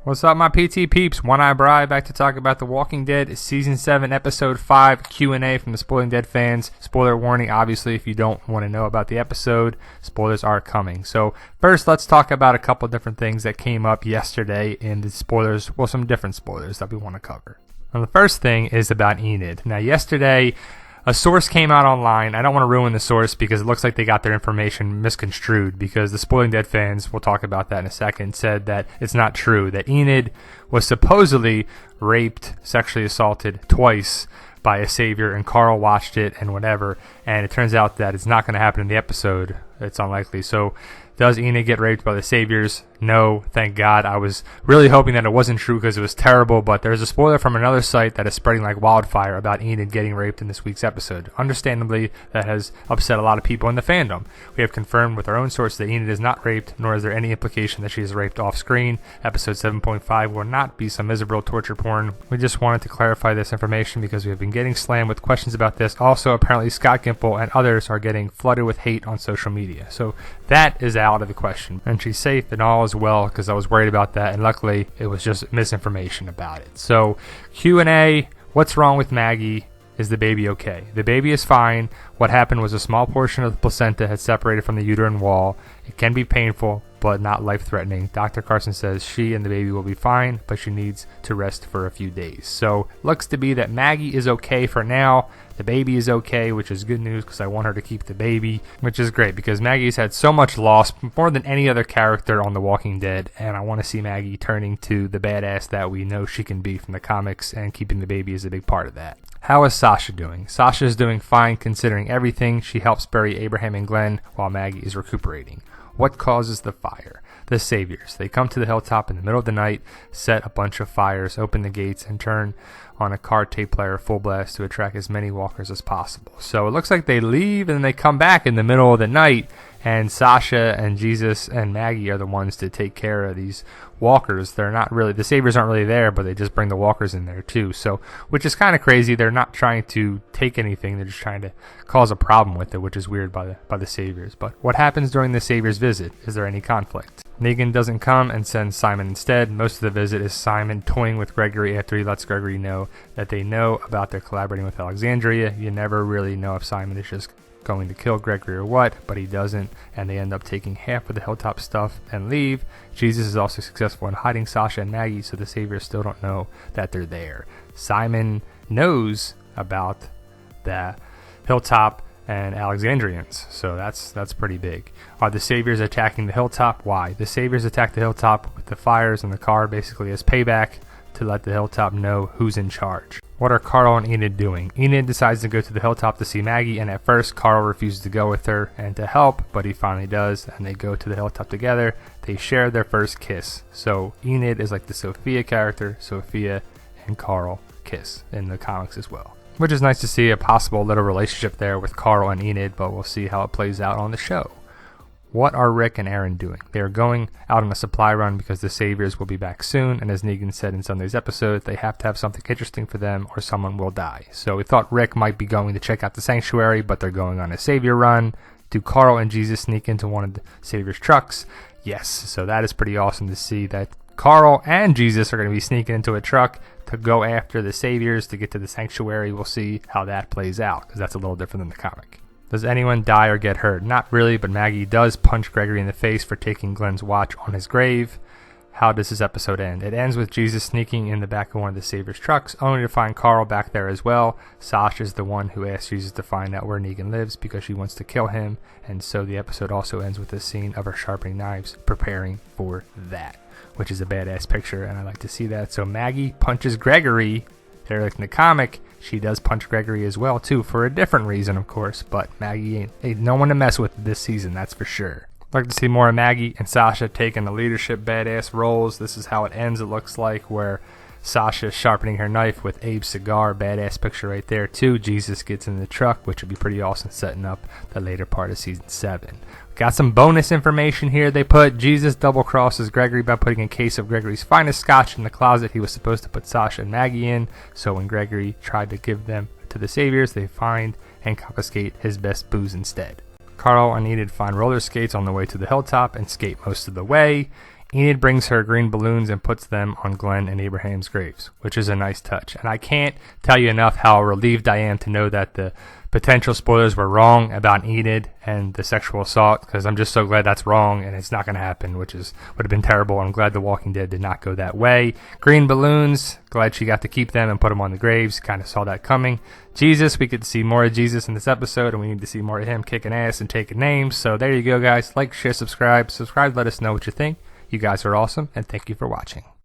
What's up, my PT peeps? One Eye Bri back to talk about The Walking Dead Season 7, Episode 5 Q&A from the Spoiling Dead fans. Spoiler warning, obviously, if you don't want to know about the episode, spoilers are coming. So first, let's talk about a couple different things that came up yesterday in the spoilers, well, some different spoilers that we want to cover. Now, the first thing is about Enid. Now, yesterday, a source came out online. I don't want to ruin the source because it looks like they got their information misconstrued, because the Spoiling Dead fans, we'll talk about that in a second, said that it's not true, that Enid was supposedly raped, sexually assaulted twice by a savior, and Carl watched it and whatever, and it turns out that it's not going to happen in the episode. It's unlikely. So does Enid get raped by the saviors? No, thank God. I was really hoping that it wasn't true because it was terrible, but there's a spoiler from another site that is spreading like wildfire about Enid getting raped in this week's episode. Understandably, that has upset a lot of people in the fandom. We have confirmed with our own source that Enid is not raped, nor is there any implication that she is raped off screen. Episode 7.5 will not be some miserable torture porn. We just wanted to clarify this information because we have been getting slammed with questions about this. Also, apparently Scott Gimple and others are getting flooded with hate on social media. So that is out of the question. And she's safe and all is well, because I was worried about that, and luckily it was just misinformation about it. So Q&A, what's wrong with Maggie? Is the baby okay? The baby is fine. What happened was a small portion of the placenta had separated from the uterine wall. It can be painful, but not life-threatening. Dr. Carson says she and the baby will be fine, but she needs to rest for a few days. So looks to be that Maggie is okay for now. The baby is okay, which is good news because I want her to keep the baby, which is great because Maggie's had so much loss, more than any other character on The Walking Dead, and I want to see Maggie turning to the badass that we know she can be from the comics, and keeping the baby is a big part of that. How is Sasha doing? Sasha is doing fine considering everything. She helps bury Abraham and Glenn while Maggie is recuperating. What causes the fire? The saviors. They come to the hilltop in the middle of the night, set a bunch of fires, open the gates, and turn on a car tape player full blast to attract as many walkers as possible. So it looks like they leave and then they come back in the middle of the night, and Sasha and Jesus and Maggie are the ones to take care of these walkers. They're not really, the saviors aren't really there, but they just bring the walkers in there too. So, which is kind of crazy. They're not trying to take anything. They're just trying to cause a problem with it, which is weird by the saviors. But what happens during the saviors' visit? Is there any conflict? Negan doesn't come and sends Simon instead. Most of the visit is Simon toying with Gregory after he lets Gregory know that they know about their collaborating with Alexandria. You never really know if Simon is just going to kill Gregory or what, but he doesn't, and they end up taking half of the hilltop stuff and leave. Jesus is also successful in hiding Sasha and Maggie, so the saviors still don't know that they're there. Simon knows about the hilltop and Alexandrians, so that's pretty big. Are the saviors attacking the hilltop? Why? The saviors attack the hilltop with the fires in the car, basically as payback to let the hilltop know who's in charge. What are Carl and Enid doing? Enid decides to go to the hilltop to see Maggie, and at first Carl refuses to go with her and to help, but he finally does, and they go to the hilltop together. They share their first kiss. So Enid is like the Sophia character. Sophia and Carl kiss in the comics as well, which is nice to see a possible little relationship there with Carl and Enid, but we'll see how it plays out on the show. What are Rick and Aaron doing? They are going out on a supply run because the saviors will be back soon, and as Negan said in Sunday's episode, they have to have something interesting for them or someone will die. So we thought Rick might be going to check out the sanctuary, but they're going on a savior run. Do Carl and Jesus sneak into one of the saviors' trucks? Yes, so that is pretty awesome to see that Carl and Jesus are going to be sneaking into a truck to go after the saviors to get to the sanctuary. We'll see how that plays out, because that's a little different than the comic. Does anyone die or get hurt? Not really, but Maggie does punch Gregory in the face for taking Glenn's watch on his grave. How does this episode end? It ends with Jesus sneaking in the back of one of the saviors' trucks, only to find Carl back there as well. Sasha is the one who asks Jesus to find out where Negan lives because she wants to kill him, and so the episode also ends with a scene of her sharpening knives, preparing for that, which is a badass picture, and I like to see that. So Maggie punches Gregory. They're like in the comic, she does punch Gregory as well too, for a different reason of course, but Maggie ain't no one to mess with this season, that's for sure. I'd like to see more of Maggie and Sasha taking the leadership badass roles. This is how it ends, it looks like, where Sasha sharpening her knife with Abe's cigar, badass picture right there too. Jesus gets in the truck, which would be pretty awesome, setting up the later part of season 7. Got some bonus information here. They put Jesus double crosses Gregory by putting a case of Gregory's finest scotch in the closet he was supposed to put Sasha and Maggie in. So when Gregory tried to give them to the saviors, they find and confiscate his best booze instead. Carl and Enid find roller skates on the way to the hilltop and skate most of the way. Enid brings her green balloons and puts them on Glenn and Abraham's graves, which is a nice touch. And I can't tell you enough how relieved I am to know that the potential spoilers were wrong about Enid and the sexual assault, because I'm just so glad that's wrong and it's not going to happen, which would have been terrible. I'm glad The Walking Dead did not go that way. Green balloons, glad she got to keep them and put them on the graves. Kind of saw that coming. Jesus, we get to see more of Jesus in this episode, and we need to see more of him kicking ass and taking names. So there you go, guys. Like, share, subscribe. Let us know what you think. You guys are awesome, and thank you for watching.